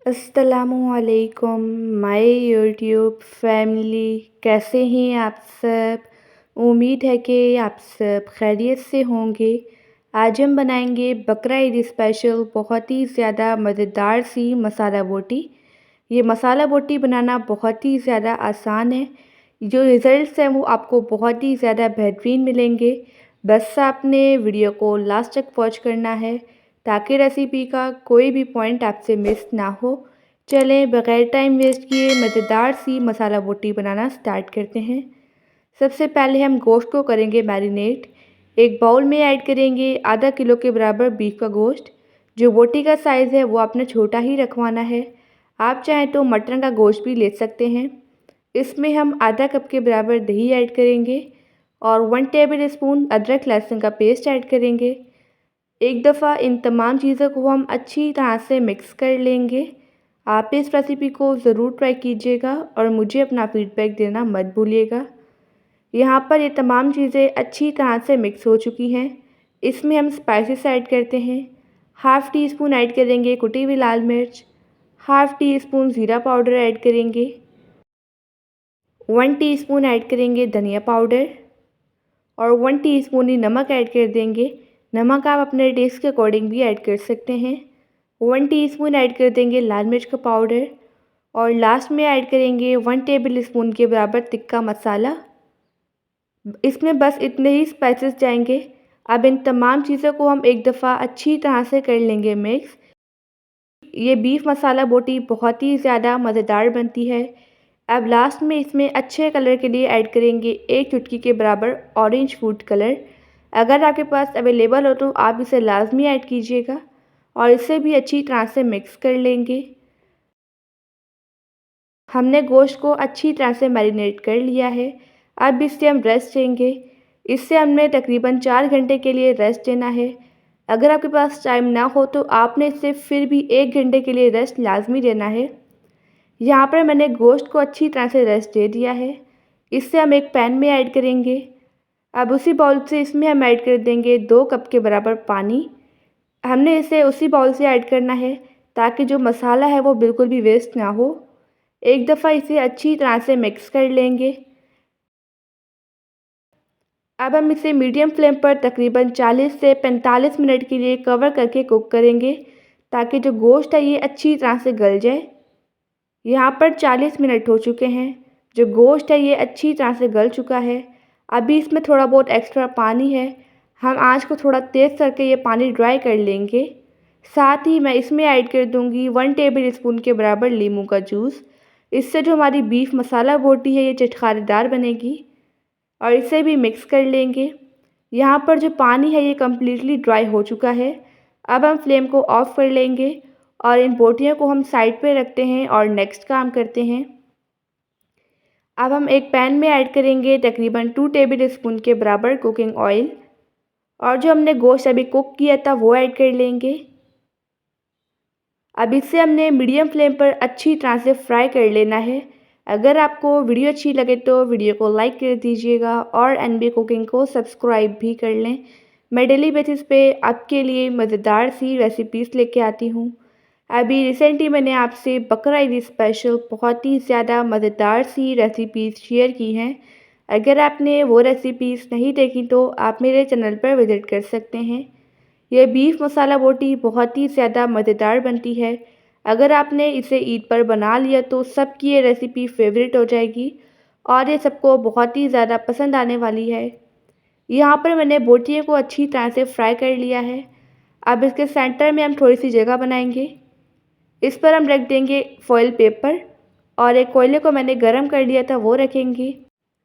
अस्सलामुअलैकुम my YouTube family. कैसे हैं आप सब? उम्मीद है कि आप सब खैरियत से होंगे। आज हम बनाएंगे बकरा ईद स्पेशल बहुत ही ज़्यादा मज़ेदार सी मसाला बोटी। ये मसाला बोटी बनाना बहुत ही ज़्यादा आसान है। जो रिज़ल्ट्स हैं वो आपको बहुत ही ज़्यादा बेहतरीन मिलेंगे। बस आपने वीडियो को लास्ट तक वॉच करना है ताकि रेसिपी का कोई भी पॉइंट आपसे मिस ना हो। चलें बग़ैर टाइम वेस्ट किए मज़ेदार सी मसाला बोटी बनाना स्टार्ट करते हैं। सबसे पहले हम गोश्त को करेंगे मैरिनेट। एक बाउल में ऐड करेंगे आधा किलो के बराबर बीफ का गोश्त। जो बोटी का साइज़ है वो आपने छोटा ही रखवाना है। आप चाहें तो मटन का गोश्त भी ले सकते हैं। इसमें हम आधा कप के बराबर दही ऐड करेंगे और 1 टेबल स्पून अदरक लहसुन का पेस्ट ऐड करेंगे। एक दफ़ा इन तमाम चीज़ों को हम अच्छी तरह से मिक्स कर लेंगे। आप इस रेसिपी को ज़रूर ट्राई कीजिएगा और मुझे अपना फ़ीडबैक देना मत भूलिएगा। यहाँ पर ये तमाम चीज़ें अच्छी तरह से मिक्स हो चुकी हैं। इसमें हम स्पाइसेस ऐड करते हैं। हाफ़ टी स्पून ऐड करेंगे कुटी हुई लाल मिर्च, हाफ़ टी स्पून ज़ीरा पाउडर ऐड करेंगे, 1 टीस्पून ऐड करेंगे धनिया पाउडर और 1 टीस्पून ही नमक ऐड कर देंगे। नमक आप अपने टेस्ट के अकॉर्डिंग भी ऐड कर सकते हैं। 1 टीस्पून ऐड कर देंगे लाल मिर्च का पाउडर और लास्ट में ऐड करेंगे 1 टेबल स्पून के बराबर तिक्का मसाला। इसमें बस इतने ही स्पाइसेस जाएंगे। अब इन तमाम चीज़ों को हम एक दफ़ा अच्छी तरह से कर लेंगे मिक्स। ये बीफ मसाला बोटी बहुत ही ज़्यादा मज़ेदार बनती है। अब लास्ट में इसमें अच्छे कलर के लिए ऐड करेंगे 1 चुटकी के बराबर ऑरेंज फूड कलर। अगर आपके पास अवेलेबल हो तो आप इसे लाजमी ऐड कीजिएगा और इसे भी अच्छी तरह से मिक्स कर लेंगे। हमने गोश्त को अच्छी तरह से मैरिनेट कर लिया है। अब इसे हम रेस्ट देंगे। इससे हमने तकरीबन 4 घंटे के लिए रेस्ट देना है। अगर आपके पास टाइम ना हो तो आपने इसे फिर भी 1 घंटे के लिए रेस्ट लाजमी देना है। यहाँ पर मैंने गोश्त को अच्छी तरह से रेस्ट दे दिया है। इससे हम एक पैन में ऐड करेंगे। अब उसी बाउल से इसमें हम ऐड कर देंगे 2 कप के बराबर पानी। हमने इसे उसी बाउल से ऐड करना है ताकि जो मसाला है वो बिल्कुल भी वेस्ट ना हो। एक दफ़ा इसे अच्छी तरह से मिक्स कर लेंगे। अब हम इसे मीडियम फ्लेम पर तकरीबन 40 से 45 मिनट के लिए कवर करके कुक करेंगे ताकि जो गोश्त है ये अच्छी तरह से गल जाए। यहाँ पर 40 मिनट हो चुके हैं। जो गोश्त है ये अच्छी तरह से गल चुका है। अभी इसमें थोड़ा बहुत एक्स्ट्रा पानी है। हम आँच को थोड़ा तेज़ करके ये पानी ड्राई कर लेंगे। साथ ही मैं इसमें ऐड कर दूँगी 1 टेबल स्पून के बराबर नींबू का जूस। इससे जो हमारी बीफ मसाला बोटी है ये चटखारेदार बनेगी और इसे भी मिक्स कर लेंगे। यहाँ पर जो पानी है ये कम्प्लीटली ड्राई हो चुका है। अब हम फ्लेम को ऑफ़ कर लेंगे और इन बोटियों को हम साइड पे रखते हैं और नेक्स्ट काम करते हैं। अब हम एक पैन में ऐड करेंगे तकरीबन 2 टेबल स्पून के बराबर कुकिंग ऑयल और जो हमने गोश्त अभी कुक किया था वो ऐड कर लेंगे। अब इसे हमने मीडियम फ्लेम पर अच्छी तरह से फ्राई कर लेना है। अगर आपको वीडियो अच्छी लगे तो वीडियो को लाइक कर दीजिएगा और एनबी कुकिंग को सब्सक्राइब भी कर लें। मैं डेली बेसिस पे आपके लिए मज़ेदार सी रेसिपीज़ लेके आती हूँ। अभी रिसेंटली मैंने आपसे बकरा ईद स्पेशल बहुत ही ज़्यादा मज़ेदार सी रेसिपीज़ शेयर की हैं। अगर आपने वो रेसिपीज़ नहीं देखी तो आप मेरे चैनल पर विज़िट कर सकते हैं। यह बीफ मसाला बोटी बहुत ही ज़्यादा मज़ेदार बनती है। अगर आपने इसे ईद पर बना लिया तो सबकी ये रेसिपी फेवरेट हो जाएगी और ये सबको बहुत ही ज़्यादा पसंद आने वाली है। यहाँ पर मैंने बोटियों को अच्छी तरह से फ्राई कर लिया है। अब इसके सेंटर में हम थोड़ी सी जगह बनाएंगे। इस पर हम रख देंगे फॉइल पेपर और एक कोयले को मैंने गरम कर लिया था वो रखेंगे।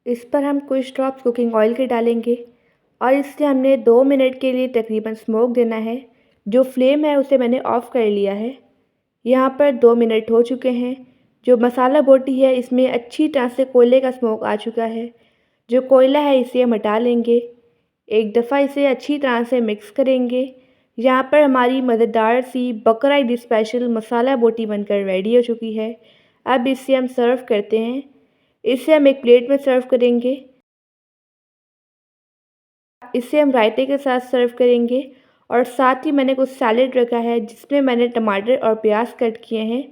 इस पर हम कुछ ड्रॉप्स कुकिंग ऑयल के डालेंगे और इससे हमने 2 मिनट के लिए तकरीबन स्मोक देना है। जो फ्लेम है उसे मैंने ऑफ़ कर लिया है। यहाँ पर 2 मिनट हो चुके हैं। जो मसाला बोटी है इसमें अच्छी तरह से कोयले का स्मोक आ चुका है। जो कोयला है इसे हम हटा लेंगे। एक दफ़ा इसे अच्छी तरह से मिक्स करेंगे। यहाँ पर हमारी मज़ेदार सी बकरा ईद स्पेशल मसाला बोटी बनकर रेडी हो चुकी है। अब इसे हम सर्व करते हैं। इसे हम एक प्लेट में सर्व करेंगे। इसे हम रायते के साथ सर्व करेंगे और साथ ही मैंने कुछ सैलेड रखा है जिसमें मैंने टमाटर और प्याज कट किए हैं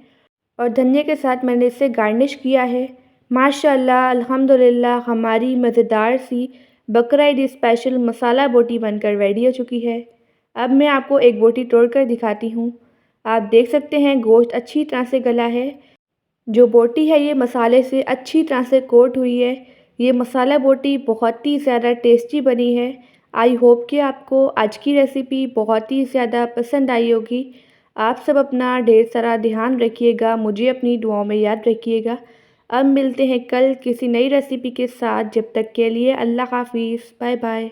और धनिया के साथ मैंने इसे गार्निश किया है। माशाअल्लाह अल्हम्दुलिल्लाह हमारी मज़ेदार सी बकरा ईद स्पेशल मसाला बोटी बनकर रेडी हो चुकी है। अब मैं आपको एक बोटी तोड़कर दिखाती हूँ। आप देख सकते हैं गोश्त अच्छी तरह से गला है। जो बोटी है ये मसाले से अच्छी तरह से कोट हुई है। ये मसाला बोटी बहुत ही ज़्यादा टेस्टी बनी है। आई होप कि आपको आज की रेसिपी बहुत ही ज़्यादा पसंद आई होगी। आप सब अपना ढेर सारा ध्यान रखिएगा, मुझे अपनी दुआओं में याद रखिएगा। अब मिलते हैं कल किसी नई रेसिपी के साथ। जब तक के लिए अल्लाह हाफ़िज़, बाय बाय।